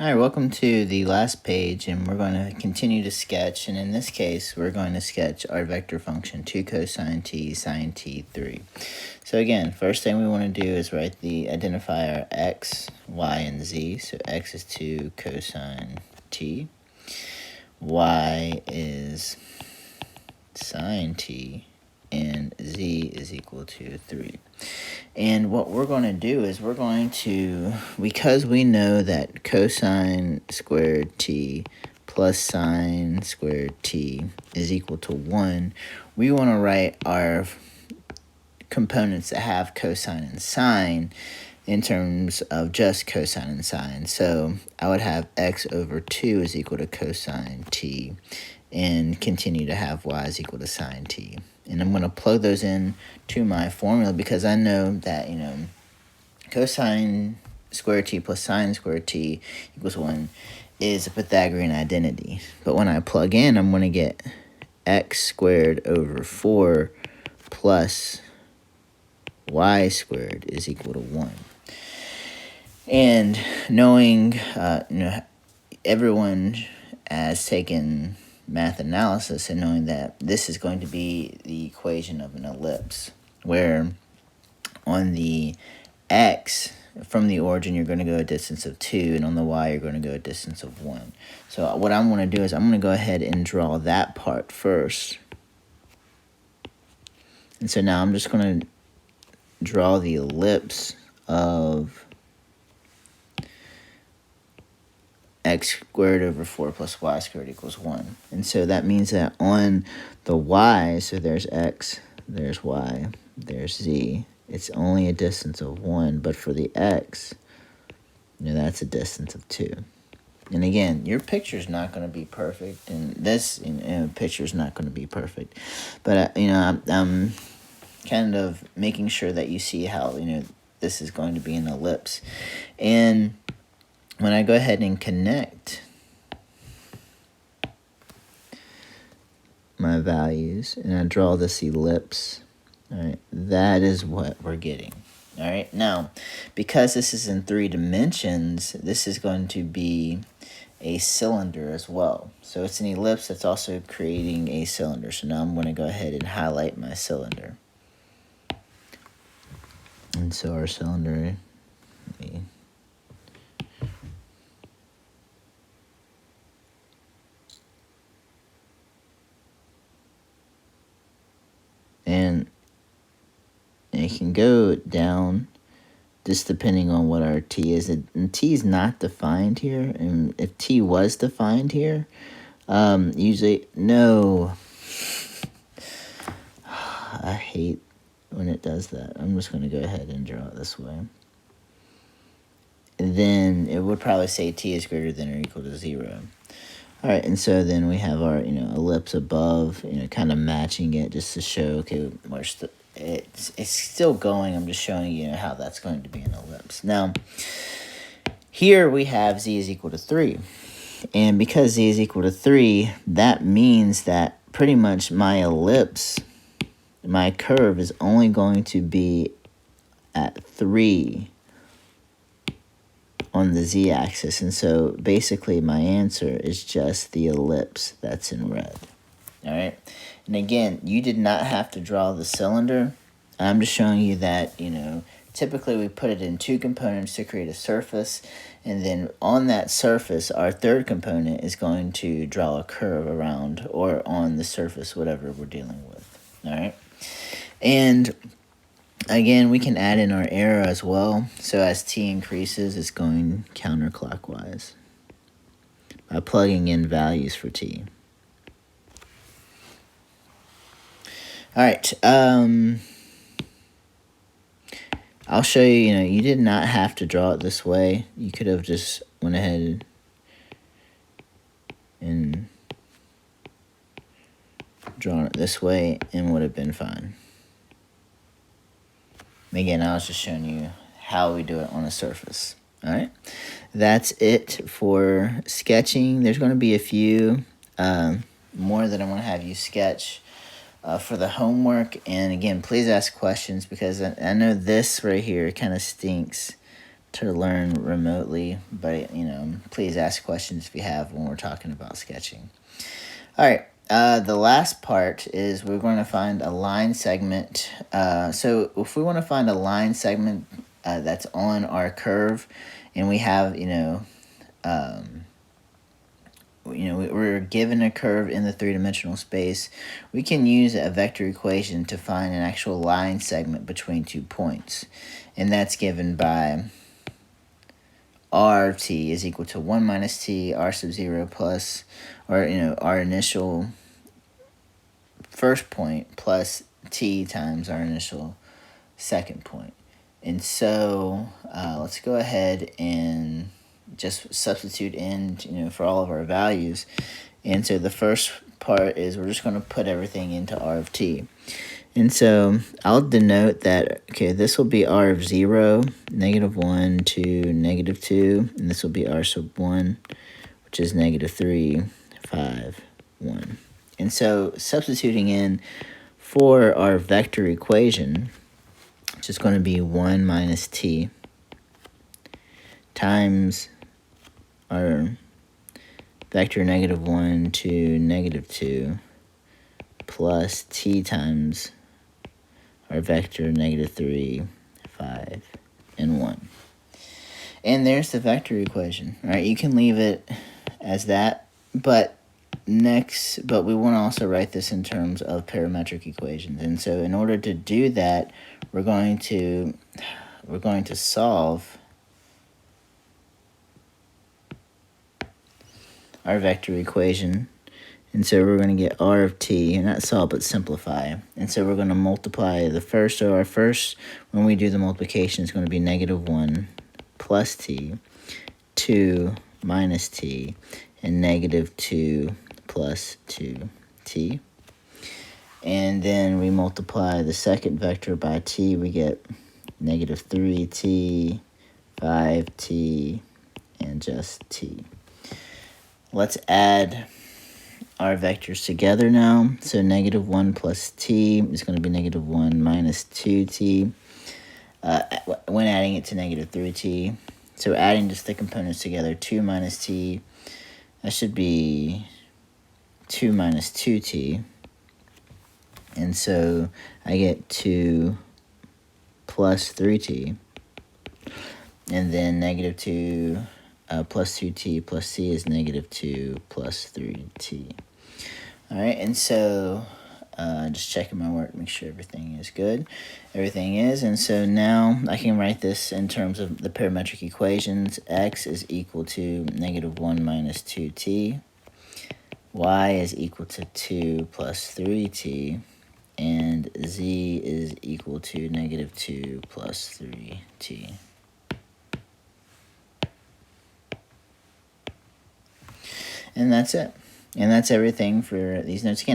All right, welcome to the last page, and we're going to continue to sketch. And in this case, we're going to sketch our vector function 2 cosine t sine t 3. So again, first thing we want to do is identify our x, y, and z. So x is 2 cosine t, y is sine t, and z is equal to 3. And what we're going to do is we're going to, because we know that cosine squared t plus sine squared t is equal to 1, we want to write our components that have cosine and sine in terms of just cosine and sine. So I would have x over 2 is equal to cosine t, and continue to have y is equal to sine t. And I'm going to plug those in to my formula because I know that, cosine squared t plus sine squared t equals 1 is a Pythagorean identity. But when I plug in, I'm going to get x squared over 4 plus y squared is equal to 1. And knowing, everyone has taken math analysis and knowing that this is going to be the equation of an ellipse, where on the x, from the origin, you're going to go a distance of 2, and on the y, you're going to go a distance of 1. So what I'm going to do is I'm going to go ahead and draw that part first. And so now I'm just going to draw the ellipse of x squared over 4 plus y squared equals 1. And so that means that on the y, so there's x, there's y, there's z, it's only a distance of 1. But for the x, that's a distance of 2. And again, your picture is not going to be perfect, and this picture is not going to be perfect. But, I'm kind of making sure that you see how, this is going to be an ellipse. And when I go ahead and connect my values and I draw this ellipse, all right, that is what we're getting. All right, now, because this is in 3 dimensions, this is going to be a cylinder as well. So it's an ellipse that's also creating a cylinder. So now I'm going to go ahead and highlight my cylinder. And so our cylinder, and it can go down just depending on what our t is. And t is not defined here. And if t was defined here, usually, no. I hate when it does that. I'm just going to go ahead and draw it this way. And then it would probably say t is greater than or equal to 0. All right, and so then we have our, ellipse above, kind of matching it just to show, okay, it's still going. I'm just showing you how that's going to be an ellipse. Now, here we have z is equal to 3. And because z is equal to 3, that means that pretty much my ellipse, my curve is only going to be at 3 on the z-axis. And so basically my answer is just the ellipse that's in red. All right. And again, you did not have to draw the cylinder. I'm just showing you that, typically we put it in 2 components to create a surface. And then on that surface, our third component is going to draw a curve around or on the surface, whatever we're dealing with. All right. And again, we can add in our arrow as well. So as t increases, it's going counterclockwise by plugging in values for t. All right. I'll show you, you did not have to draw it this way. You could have just went ahead and drawn it this way and would have been fine. Again, I was just showing you how we do it on a surface. All right, that's it for sketching. There's going to be a few more that I'm going to have you sketch for the homework. And again, please ask questions because I know this right here kind of stinks to learn remotely, but please ask questions if you have when we're talking about sketching. All right. The last part is we're going to find a line segment. So if we want to find a line segment that's on our curve, and we have we're given a curve in the three-dimensional space, we can use a vector equation to find an actual line segment between 2 points, and that's given by r of t is equal to 1 minus t r sub 0 plus, or our initial first point plus t times our initial second point. And so let's go ahead and just substitute in for all of our values. And so the first part is we're just going to put everything into r of t. And so I'll denote that, okay, this will be r of 0, -1, 2, -2, and this will be r sub 1, which is -3, 5, 1. And so substituting in for our vector equation, which is going to be 1 minus t times our vector -1 to -2 plus t times our vector -3, 5, and 1. And there's the vector equation. All right, you can leave it as that, but we want to also write this in terms of parametric equations. And so in order to do that, we're going to solve our vector equation. And so we're going to get r of t, and not solve, but simplify. And so we're going to multiply the first. So our first, when we do the multiplication, is going to be -1 plus t, 2 minus t, and -2 plus 2t. And then we multiply the second vector by t, we get -3t, 5t, and just t. Let's add our vectors together now. So -1 plus t is going to be -1 minus 2t when adding it to -3t. So adding just the components together, 2 minus t, that should be 2 minus 2t. And so I get 2 plus 3t. And then -2 plus 2t plus c is -2 plus 3t. All right, and so just checking my work, make sure everything is good. Everything is, and so now I can write this in terms of the parametric equations. X is equal to -1 minus 2t. Y is equal to 2 plus 3t. And z is equal to -2 plus 3t. And that's it. And that's everything for these notes. Again,